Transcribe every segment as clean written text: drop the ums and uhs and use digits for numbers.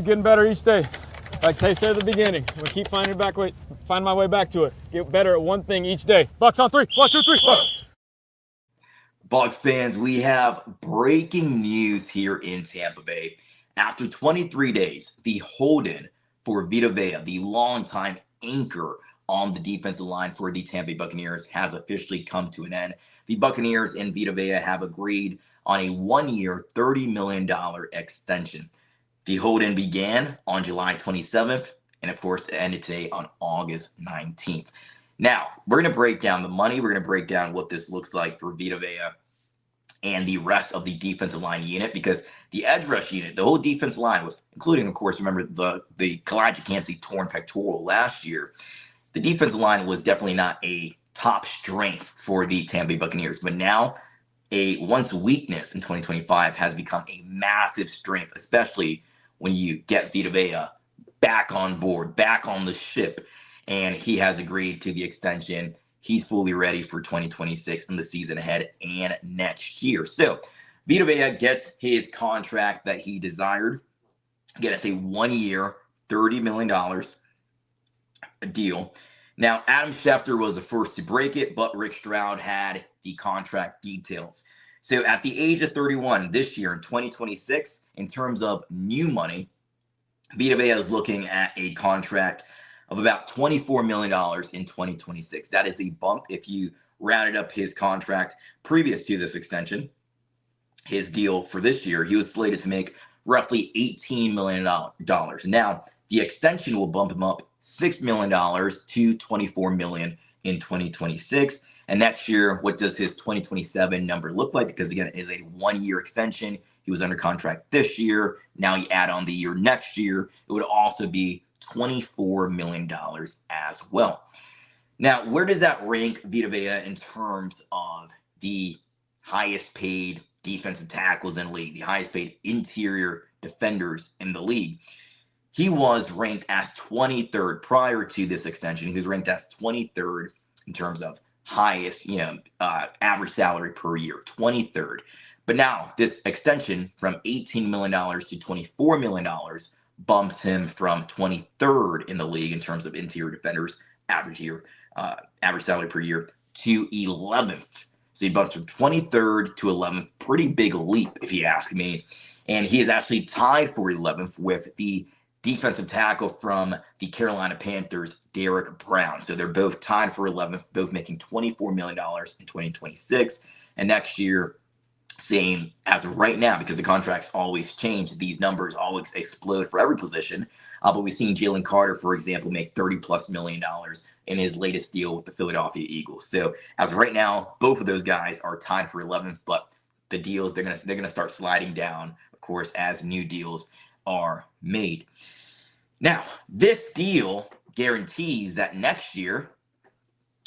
keep getting better each day. Like Tay said at the beginning, I'm gonna keep find my way back to it. Get better at one thing each day. Bucs on three. 1, 2, 3. Bucs. Bucs fans, we have breaking news here in Tampa Bay. After 23 days, the hold-in for Vita Vea, the longtime anchor on the defensive line for the Tampa Bay Buccaneers, has officially come to an end. The Buccaneers and Vita Vea have agreed on a 1-year, $30 million extension. The hold-in began on July 27th, and of course, it ended today on August 19th. Now, we're going to break down the money. We're going to break down what this looks like for Vita Vea and the rest of the defensive line unit, because the edge rush unit, the whole defensive line, was including, of course, remember the Calijah Kancey torn pectoral last year. The defensive line was definitely not a top strength for the Tampa Bay Buccaneers, but now a once weakness in 2025 has become a massive strength, especially when you get Vita Vea back on board, back on the ship, and he has agreed to the extension. He's fully ready for 2026 and the season ahead and next year. So Vita Vea gets his contract that he desired. Again, it's a 1-year, $30 million deal. Now, Adam Schefter was the first to break it, but Rick Stroud had the contract details. So at the age of 31 this year in 2026, in terms of new money, Vita Vea is looking at a contract of about $24 million in 2026. That is a bump if you rounded up his contract previous to this extension. His deal for this year, he was slated to make roughly $18 million. Now, the extension will bump him up $6 million to $24 million in 2026. And next year, what does his 2027 number look like? Because again, it is a 1-year extension. He was under contract this year. Now you add on the year next year, it would also be $24 million as well. Now, where does that rank Vita Vea in terms of the highest paid defensive tackles in the league, the highest paid interior defenders in the league? He was ranked as 23rd prior to this extension. He was ranked as 23rd in terms of highest, average salary per year, 23rd. But now this extension from $18 million to $24 million bumps him from 23rd in the league in terms of interior defenders average salary per year to 11th. So he bumps from 23rd to 11th. Pretty big leap, if you ask me. And he is actually tied for 11th with the defensive tackle from the Carolina Panthers, Derek Brown. So they're both tied for 11th, both making $24 million in 2026. And next year, same as of right now, because the contracts always change. These numbers always explode for every position. But we've seen Jalen Carter, for example, make $30+ million in his latest deal with the Philadelphia Eagles. So as of right now, both of those guys are tied for 11th, but the deals, they're gonna start sliding down, of course, as new deals are made. Now, this deal guarantees that next year,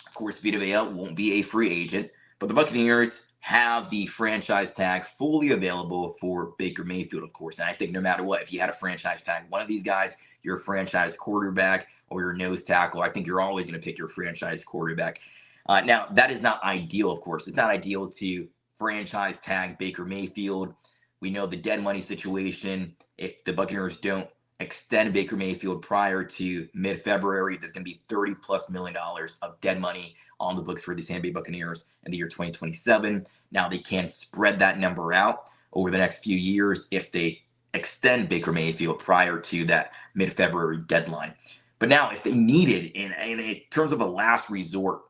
of course, Vita Vea won't be a free agent, but the Buccaneers have the franchise tag fully available for Baker Mayfield, of course. And I think no matter what, if you had a franchise tag, one of these guys, your franchise quarterback or your nose tackle, I think you're always going to pick your franchise quarterback. Now, that is not ideal, of course. It's not ideal to franchise tag Baker Mayfield. We know the dead money situation. If the Buccaneers don't extend Baker Mayfield prior to mid-February, there's going to be $30+ million of dead money on the books for the Tampa Bay Buccaneers in the year 2027. Now they can spread that number out over the next few years if they extend Baker Mayfield prior to that mid-February deadline. But now if they needed, in terms of a last resort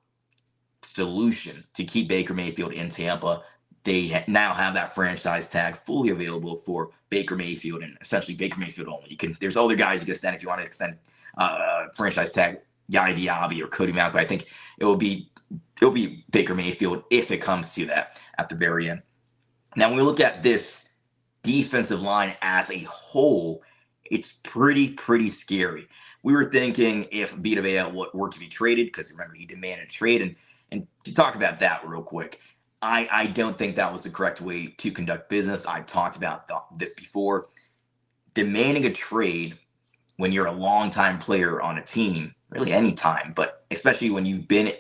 solution to keep Baker Mayfield in Tampa, they now have that franchise tag fully available for Baker Mayfield, and essentially Baker Mayfield only. There's other guys you can extend if you want to extend franchise tag Yaya Diaby or Cody Mack, but I think it'll be Baker Mayfield if it comes to that at the very end. Now, when we look at this defensive line as a whole, it's pretty scary. We were thinking if Vita Vea were to be traded, because remember, he demanded a trade. And to talk about that real quick, I don't think that was the correct way to conduct business. I've talked about this before. Demanding a trade when you're a longtime player on a team, really any time, but especially when you've been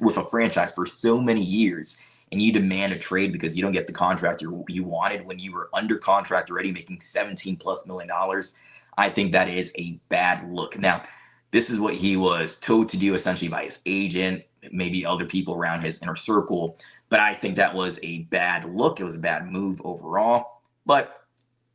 with a franchise for so many years and you demand a trade because you don't get the contract you wanted when you were under contract already making $17+ million. I think that is a bad look. Now, this is what he was told to do essentially by his agent, maybe other people around his inner circle. But I think that was a bad look. It was a bad move overall. But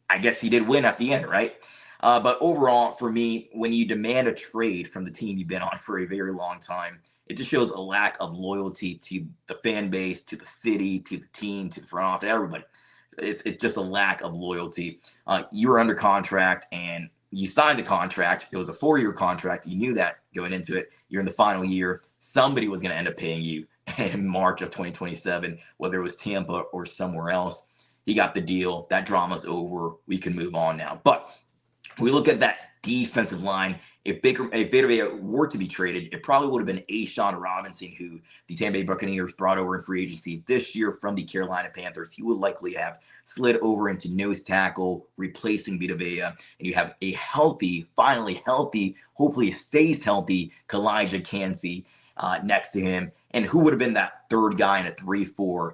I guess he did win at the end, right? But overall, for me, when you demand a trade from the team you've been on for a very long time, it just shows a lack of loyalty to the fan base, to the city, to the team, to the front office, everybody. It's just a lack of loyalty. You were under contract and you signed the contract. It was a 4-year contract. You knew that going into it. You're in the final year. Somebody was going to end up paying you in March of 2027, whether it was Tampa or somewhere else. He got the deal. That drama's over. We can move on now. But we look at that defensive line. If Vita Vea were to be traded, it probably would have been A'Shawn Robinson, who the Tampa Bay Buccaneers brought over in free agency this year from the Carolina Panthers. He would likely have slid over into nose tackle, replacing Vita Vea. And you have a healthy, finally healthy, hopefully stays healthy, Calijah Kancey next to him. And who would have been that third guy in a 3-4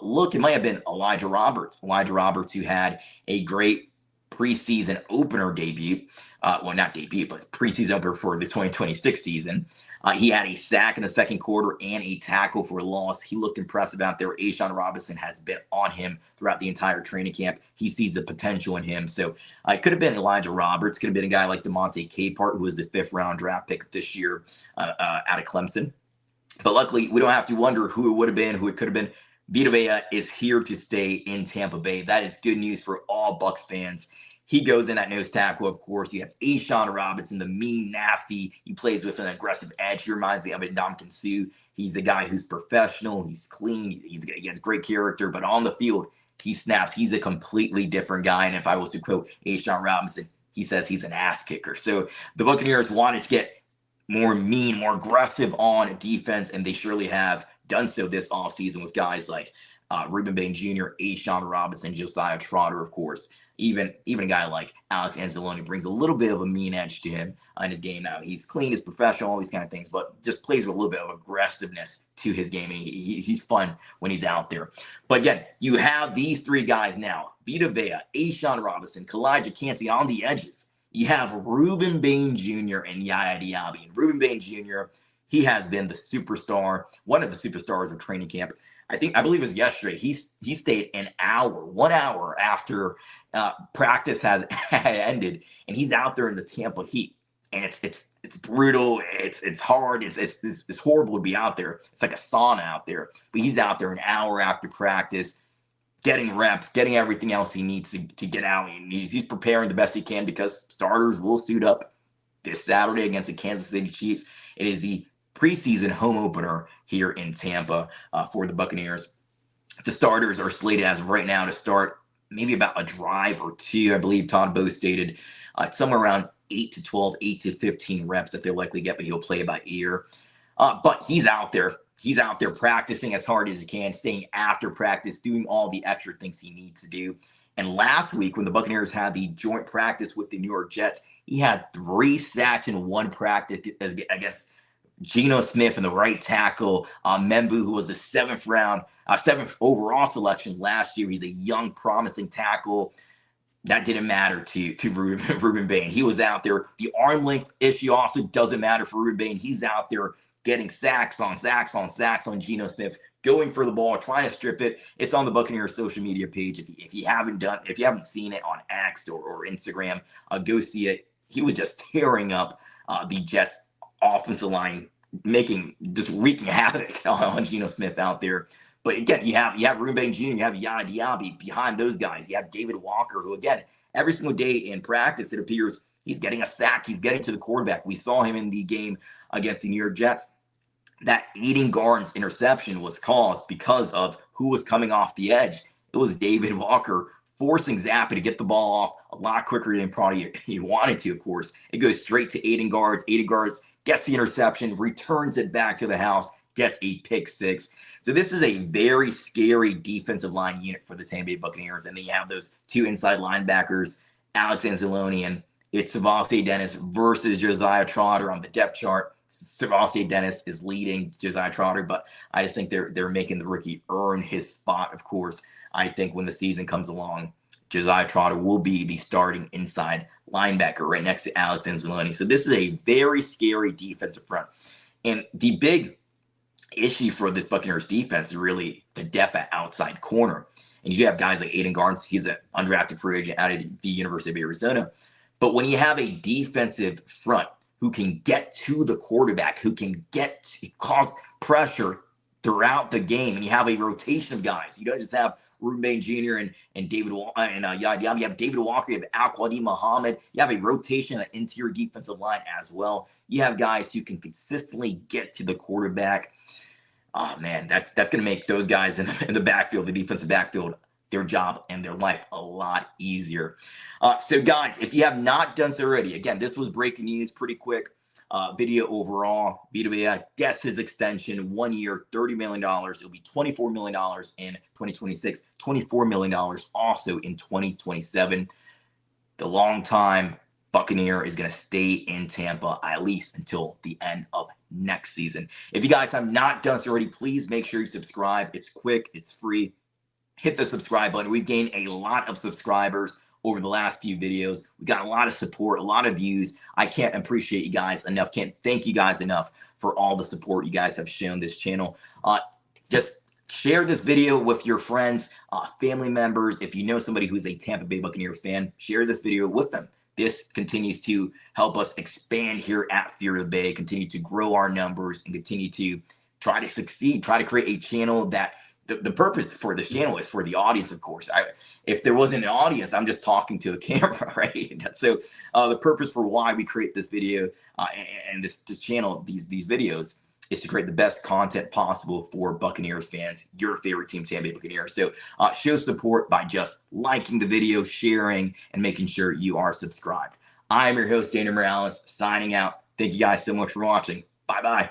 look? It might have been Elijah Roberts. Elijah Roberts, who had a great preseason opener debut. Well, not debut, but preseason opener for the 2026 season. He had a sack in the second quarter and a tackle for a loss. He looked impressive out there. A'Shawn Robinson has been on him throughout the entire training camp. He sees the potential in him. So it could have been Elijah Roberts. Could have been a guy like DeMonte Capehart, who was the 5th-round draft pick this year out of Clemson. But luckily, we don't have to wonder who it would have been, who it could have been. Vita Vea is here to stay in Tampa Bay. That is good news for all Bucs fans. He goes in at nose tackle, of course. You have A'Shawn Robinson, the mean, nasty. He plays with an aggressive edge. He reminds me of Ndamukong Suh. He's a guy who's professional. He's clean. He has great character. But on the field, he snaps. He's a completely different guy. And if I was to quote A'Shawn Robinson, he says he's an ass kicker. So the Buccaneers wanted to get more mean, more aggressive on defense, and they surely have done so this offseason with guys like Rueben Bain Jr., A'Shawn Robinson, Josiah Trotter, of course. Even a guy like Alex Anzalone brings a little bit of a mean edge to him in his game now. He's clean, he's professional, all these kind of things, but just plays with a little bit of aggressiveness to his game, and he's fun when he's out there. But again, you have these three guys now, Vita Vea, A'Shawn Robinson, Calijah Kancey on the edges. You have Rueben Bain Jr. and Yaya Diaby. And Rueben Bain Jr., he has been the superstar, one of the superstars of training camp. I believe it was yesterday. He stayed 1 hour after practice has ended, and he's out there in the Tampa heat. And it's brutal. It's hard. It's horrible to be out there. It's like a sauna out there. But he's out there 1 hour after practice, getting reps, getting everything else he needs to get out. He's preparing the best he can because starters will suit up this Saturday against the Kansas City Chiefs. It is the preseason home opener here in Tampa for the Buccaneers. The starters are slated as of right now to start maybe about a drive or two. I believe Todd Bowles stated somewhere around 8 to 12, 8 to 15 reps that they'll likely get, but he'll play by ear. But he's out there. He's out there practicing as hard as he can, staying after practice, doing all the extra things he needs to do. And last week, when the Buccaneers had the joint practice with the New York Jets, he had 3 sacks in one practice against Geno Smith and the right tackle, Membu, who was the 7th overall selection last year. He's a young, promising tackle. That didn't matter to Rueben Bain. He was out there. The arm length issue also doesn't matter for Rueben Bain. He's out there getting sacks on Geno Smith, going for the ball, trying to strip it. It's on the Buccaneers social media page. If you haven't seen it on X or Instagram, go see it. He was just tearing up the Jets offensive line, wreaking havoc on Geno Smith out there. But again, you have Rueben Bain Jr., you have Yaya Diaby behind those guys. You have David Walker, who again, every single day in practice, it appears he's getting a sack. He's getting to the quarterback. We saw him in the game against the New York Jets. That Aiden Garnes interception was caused because of who was coming off the edge. It was David Walker forcing Zappi to get the ball off a lot quicker than probably he wanted to, of course. It goes straight to Aiden Garnes. Aiden Garnes gets the interception, returns it back to the house, gets a pick 6. So this is a very scary defensive line unit for the Tampa Bay Buccaneers. And then you have those 2 inside linebackers, Alex Anzalone, and it's Savassi Dennis versus Josiah Trotter on the depth chart. Savassi Dennis is leading Josiah Trotter, but I just think they're making the rookie earn his spot, of course. I think when the season comes along, Josiah Trotter will be the starting inside linebacker right next to Alex Anzalone. So this is a very scary defensive front. And the big issue for this Buccaneers defense is really the depth at outside corner. And you have guys like Aiden Garnes. He's an undrafted free agent out of the University of Arizona. But when you have a defensive front who can get to the quarterback, who can cause pressure throughout the game, and you have a rotation of guys, you don't just have Rueben Bain Jr. and Yaya Diaby. You have David Walker, you have Al-Quadin Muhammad. You have a rotation at interior defensive line as well. You have guys who can consistently get to the quarterback. Oh man, that's going to make those guys in the backfield, the defensive backfield, their job and their life a lot easier. So guys, if you have not done so already, again, this was breaking news, pretty quick video overall. Vita Vea gets his extension, 1 year, $30 million. It'll be $24 million in 2026, $24 million also in 2027. The long-time Buccaneer is going to stay in Tampa at least until the end of next season. If you guys have not done so already, please make sure you subscribe. It's quick, it's free. Hit the subscribe button. We've gained a lot of subscribers over the last few videos. We got a lot of support, a lot of views. I can't appreciate you guys enough. Can't thank you guys enough for all the support you guys have shown this channel. Just share this video with your friends, family members. If you know somebody who's a Tampa Bay Buccaneers fan, share this video with them. This continues to help us expand here at Vita Vea, continue to grow our numbers, and continue to try to succeed, try to create a channel that the purpose for this channel is for the audience, of course. If there wasn't an audience, I'm just talking to a camera, right? So the purpose for why we create this video and this channel, these videos, is to create the best content possible for Buccaneers fans, your favorite team, Tampa Bay Buccaneers. So show support by just liking the video, sharing, and making sure you are subscribed. I'm your host, Daniel Morales, signing out. Thank you guys so much for watching. Bye-bye.